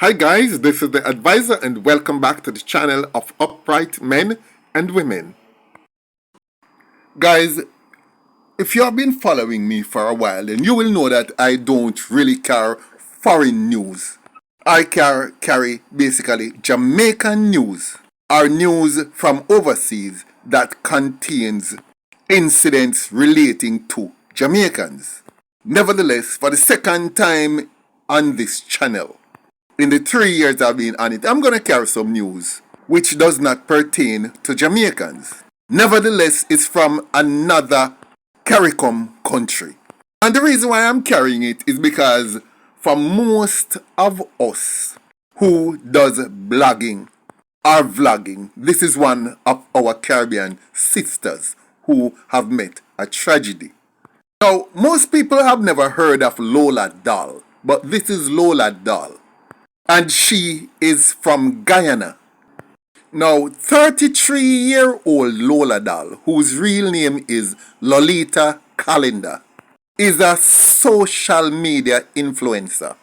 Hi guys, this is the advisor and welcome back to the channel of upright men and women. Guys, if you have been following me for a while, then you will know that I don't really carry foreign news. I carry basically Jamaican news, or news from overseas that contains incidents relating to Jamaicans. Nevertheless, for the second time on this channel, in the 3 years I've been on it, I'm going to carry some news which does not pertain to Jamaicans. Nevertheless, it's from another CARICOM country. And the reason why I'm carrying it is because for most of us who does blogging or vlogging, this is one of our Caribbean sisters who have met a tragedy. Now, most people have never heard of Lola Doll, but this is Lola Doll. And she is from Guyana. Now, 33-year-old Lola Doll, whose real name is Lolita Calendar, is a social media influencer.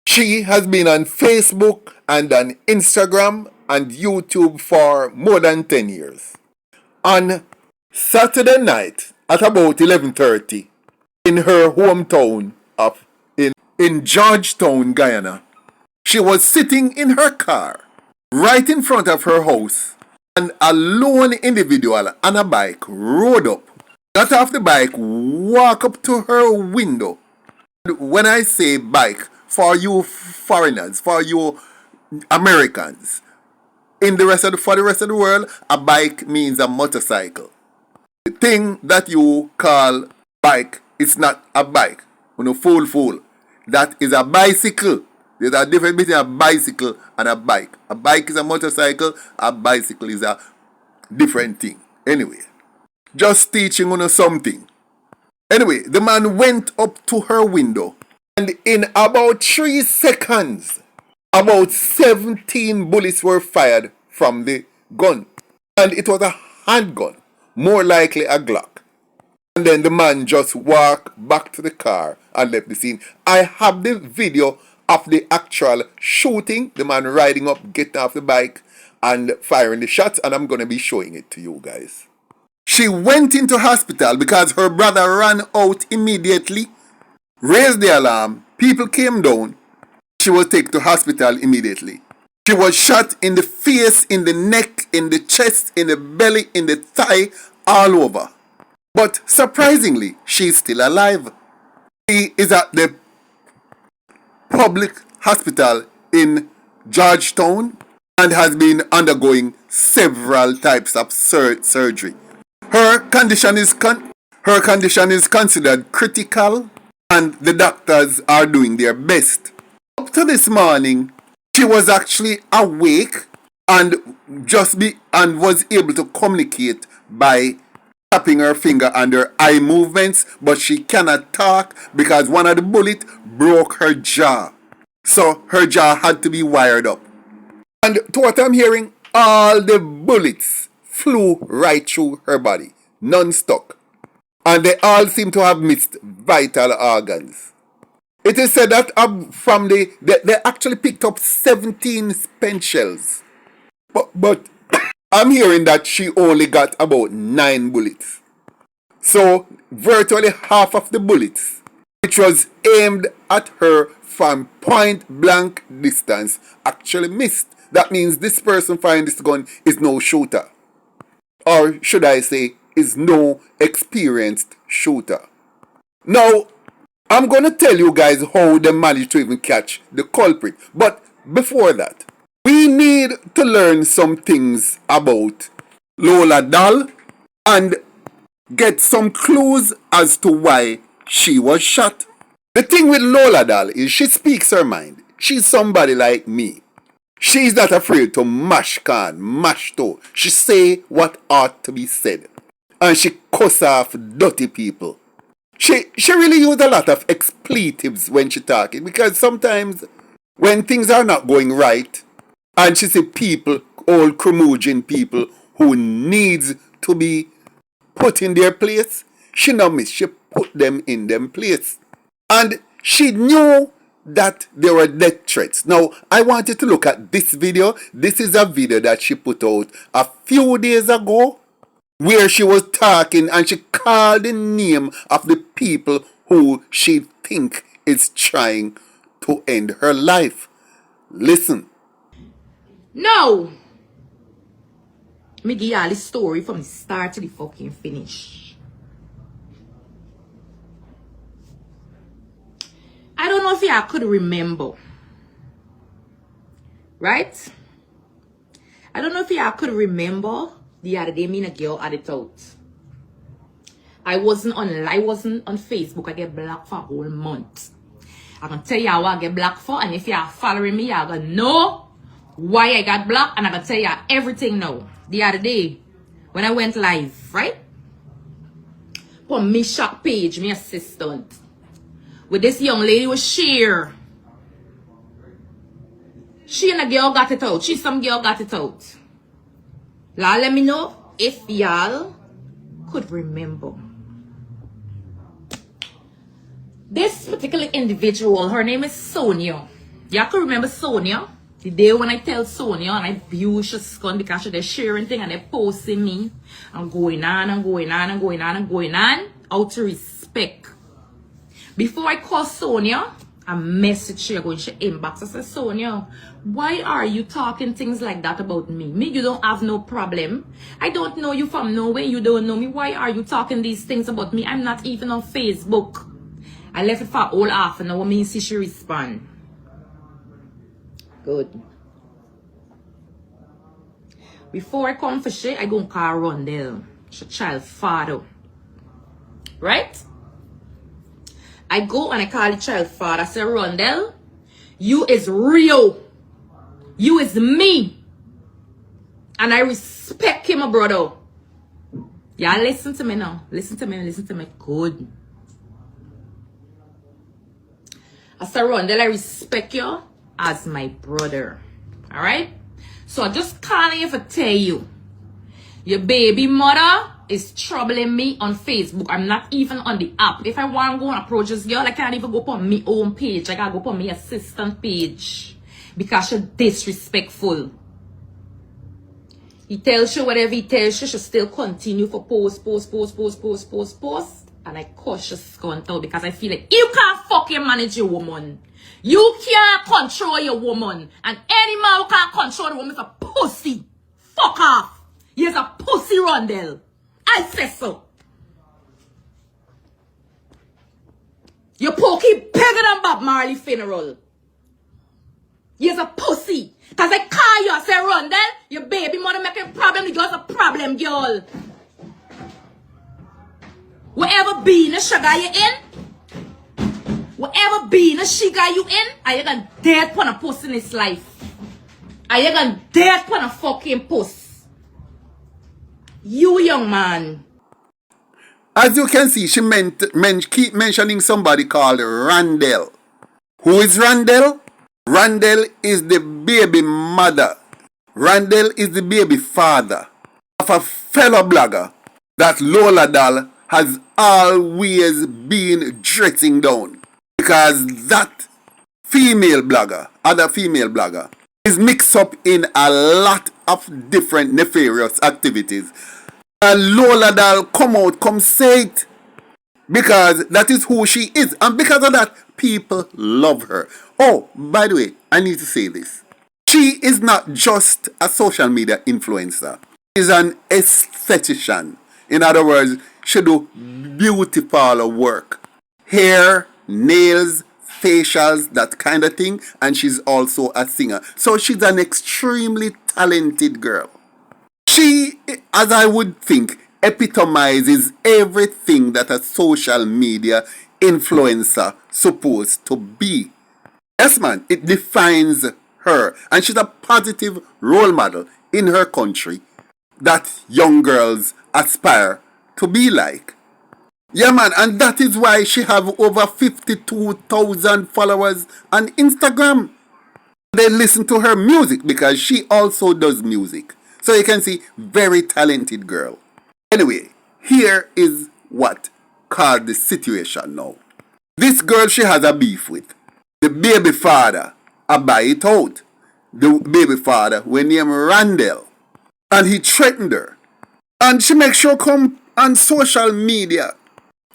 She has been on Facebook and on Instagram and YouTube for more than 10 years. On Saturday night at about 11:30 in her hometown of in Georgetown, Guyana, she was sitting in her car right in front of her house, and a lone individual on a bike rode up, got off the bike, walked up to her window. When I say bike, for you foreigners, for you Americans, for the rest of the world, a bike means a motorcycle. The thing that you call bike, it's not a bike. Fool. That is a bicycle. There's a difference between a bicycle and a bike. A bike is a motorcycle, a bicycle is a different thing. Anyway, just teaching you something. Anyway, the man went up to her window, and in about 3 seconds, about 17 bullets were fired from the gun. And it was a handgun, more likely a Glock. And then the man just walked back to the car and left the scene. I have the video of the actual shooting, the man riding up, getting off the bike and firing the shots, and I'm going to be showing it to you guys. She went into hospital because her brother ran out immediately, raised the alarm, people came down, she was taken to hospital immediately. She was shot in the face, in the neck, in the chest, in the belly, in the thigh, all over. But surprisingly, she's still alive. She is at the public hospital in Georgetown and has been undergoing several types of surgery. Her condition is considered critical, and the doctors are doing their best. Up to this morning, she was actually awake and was able to communicate by tapping her finger and her eye movements, but she cannot talk because one of the bullets broke her jaw. So her jaw had to be wired up. And to what I'm hearing, all the bullets flew right through her body, none stuck. And they all seem to have missed vital organs. It is said that they actually picked up 17 spent shells. But I'm hearing that she only got about 9 bullets. So virtually half of the bullets, which was aimed at her from point blank distance, actually missed. That means this person firing this gun is no shooter. Or should I say, is no experienced shooter. Now, I'm going to tell you guys how they managed to even catch the culprit. But before that, we need to learn some things about Lola Doll and get some clues as to why she was shot. The thing with Lola Doll is she speaks her mind. She's somebody like me. She's not afraid to mash can, mash toe. She say what ought to be said. And she cuss off dirty people. She really use a lot of expletives when she talking, because sometimes when things are not going right and she see people, old curmudgeon people who needs to be put in their place, she no miss, she put them in them place. And she knew that there were death threats. Now, I want you to look at this video. This is a video that she put out a few days ago where she was talking and she called the name of the people who she think is trying to end her life. Listen. No! Me give y'all the story from the start to the fucking finish. I don't know if y'all could remember. Right? I don't know if y'all could remember the other day me and a girl had it out. I wasn't on Facebook. I get blocked for a whole month. I can tell y'all what I get blocked for, and if y'all following me, y'all gonna know why I got blocked, and I can tell y'all everything now. The other day, when I went live, right? On me shop page, me assistant. With this young lady was share. She and a girl got it out. Some girl got it out. Now let me know if y'all could remember. This particular individual, her name is Sonia. Y'all could remember Sonia? The day when I tell Sonia and I abuse her scorn because they're sharing thing and they're posting me. I'm going on and going on and going on and going on. Out to respect. Before I call Sonia, I message her going to inbox. I said, Sonia, why are you talking things like that about me? Me, you don't have no problem. I don't know you from nowhere. You don't know me. Why are you talking these things about me? I'm not even on Facebook. I left it for all half an hour. Me see she respond. Good. Before I come for shit, I go and call Rondell. She's child father. Right? I go and I call the child father. I say, Rondell, you is real. You is me. And I respect him, my brother. Y'all listen to me now. Listen to me. Good. I say, Rondell, I respect you as my brother. Alright? So I just calling you to tell you. Your baby mother is troubling me on Facebook. I'm not even on the app. If I want to go and approach this girl, I can't even go on my own page. I gotta go on my assistant page. Because she's disrespectful. He tells you whatever he tells you, she still continue for post. And I cautious control because I feel like you can't fucking manage your woman. You can't control your woman. And any man who can't control the woman is a pussy. Fuck off. He's a pussy, Rondell. I say so. Your pokey bigger than Bob Marley funeral. He's a pussy. Cause I call you and say, Rondell, your baby mother making problem, the girl's a problem, girl. Whatever being a sugar you in, whatever being a sugar you in, are you gonna dare put a post in his life? Are you gonna dare put a fucking post? You young man. As you can see, she keep mentioning somebody called Rondell. Who is Rondell? Rondell is the baby mother. Rondell is the baby father of a fellow blogger that Lola Doll has always been dressing down. Because that other female blogger, is mixed up in a lot of different nefarious activities. And Lola Doll come say it. Because that is who she is. And because of that, people love her. Oh, by the way, I need to say this. She is not just a social media influencer. She is an esthetician. In other words, she do beauty parlor work. Hair, nails, facials, that kind of thing. And she's also a singer. So she's an extremely talented girl. She, as I would think, epitomizes everything that a social media influencer supposed to be. Yes, man, it defines her. And she's a positive role model in her country that young girls aspire to be like. Yeah, man, and that is why she have over 52,000 followers on Instagram. They listen to her music because she also does music. So you can see, very talented girl. Anyway, here is what caused the situation now. This girl she has a beef with. The baby father, I buy it out. The baby father, we name Randall. And he threatened her. And she make sure come on social media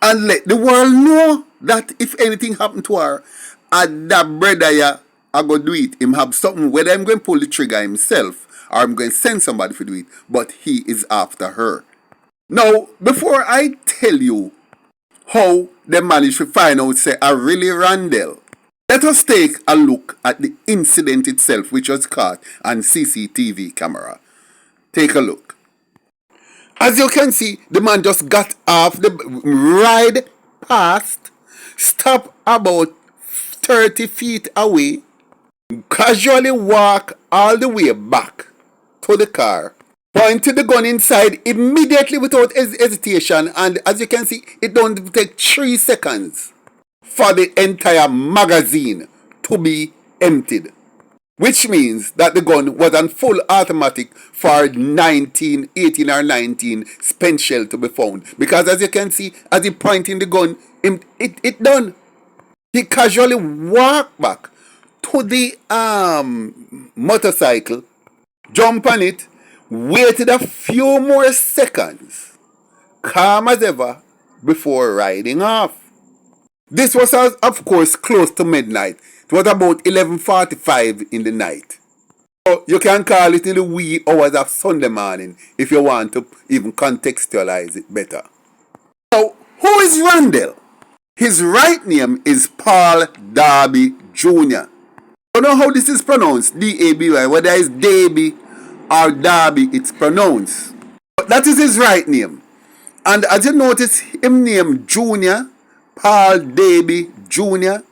and let the world know that if anything happen to her, that brother ya, I go do it. Him have something, whether I'm going to pull the trigger himself or I'm going to send somebody to do it, but he is after her. Now, before I tell you how they managed to find out, say, I really Randall, let us take a look at the incident itself, which was caught on CCTV camera. Take a look. As you can see, the man just got off the ride past, stopped about 30 feet away, casually walk all the way back to the car, pointed the gun inside immediately without hesitation, and as you can see, it don't take 3 seconds for the entire magazine to be emptied. Which means that the gun was on full automatic for 18 or 19 spent shell to be found. Because as you can see, as he pointing the gun, it done. He casually walked back to the motorcycle, jump on it, waited a few more seconds, calm as ever, before riding off. This was, of course, close to midnight. It was about 11:45 in the night. So you can call it in the wee hours of Sunday morning if you want to even contextualize it better. Now, who is Randall? His right name is Paul Daby Jr. I don't know how this is pronounced, D-A-B-Y, whether it's Daby or Daby, it's pronounced. But that is his right name. And as you notice, him name Junior, Paul Daby Jr.,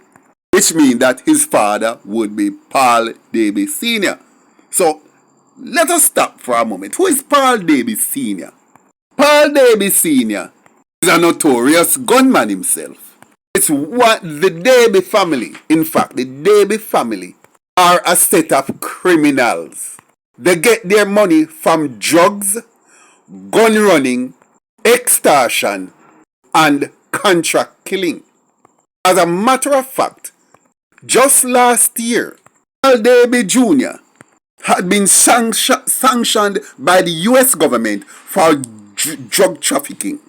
which means that his father would be Paul Daby Sr. So, let us stop for a moment. Who is Paul Daby Sr.? Paul Daby Sr. is a notorious gunman himself. It's what the Daby family, in fact, the Daby family are a set of criminals. They get their money from drugs, gun running, extortion, and contract killing. As a matter of fact, just last year, Paul Daby Jr. had been sanctioned by the US government for drug trafficking.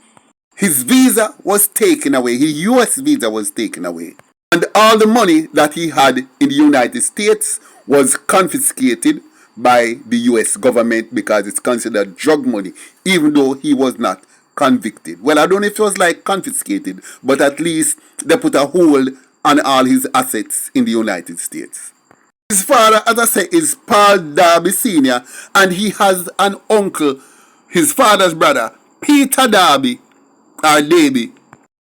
His visa was taken away, his US visa was taken away, and all the money that he had in the United States was confiscated by the US government because it's considered drug money, even though he was not convicted. Well, I don't know if it was like confiscated, but at least they put a hold on all his assets in the United States. His father, as I say, is Paul Daby Sr., and he has an uncle, his father's brother, Peter Daby, or Daby,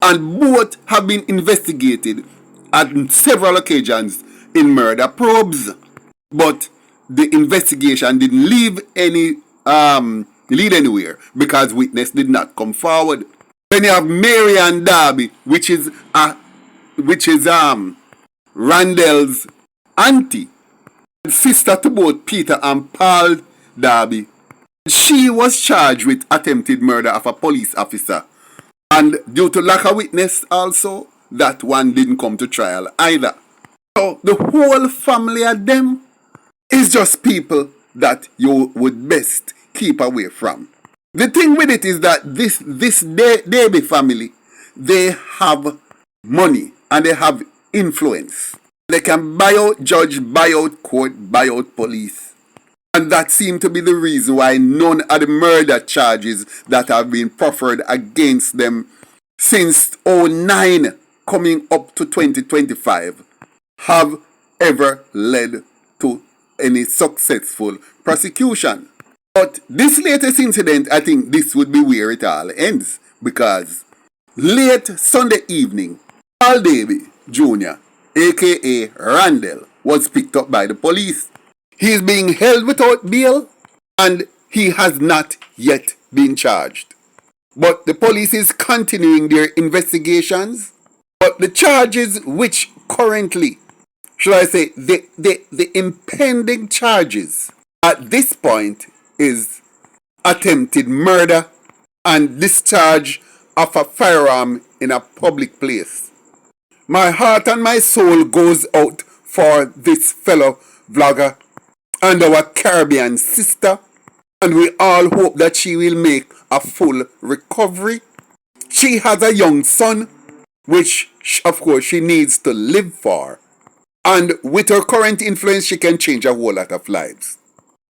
and both have been investigated on several occasions in murder probes. But the investigation didn't lead anywhere because witness did not come forward. Then you have Mary and Daby, which is Randall's auntie, sister to both Peter and Paul Daby. She was charged with attempted murder of a police officer, and due to lack of witness also, that one didn't come to trial either. So the whole family of them is just people that you would best keep away from. The thing with it is that this Daby family, they have money and they have influence. They can buy out judge, buy out court, buy out police. And that seemed to be the reason why none of the murder charges that have been proffered against them since 2009 coming up to 2025 have ever led to any successful prosecution. But this latest incident, I think this would be where it all ends, because late Sunday evening, Paul Daby Jr., aka Randall, was picked up by the police. He is being held without bail and he has not yet been charged. But the police is continuing their investigations. But the charges which currently, should I say, the impending charges at this point is attempted murder and discharge of a firearm in a public place. My heart and my soul goes out for this fellow vlogger and our Caribbean sister, and we all hope that she will make a full recovery. She has a young son, which of course she needs to live for. And with her current influence, she can change a whole lot of lives.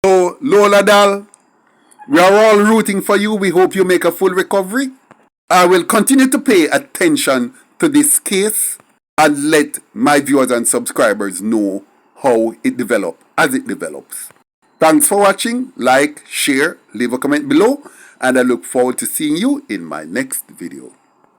So, Lola Doll, we are all rooting for you. We hope you make a full recovery. I will continue to pay attention to this case and let my viewers and subscribers know how it develops as it develops. Thanks for watching. Like, share, leave a comment below, and I look forward to seeing you in my next video.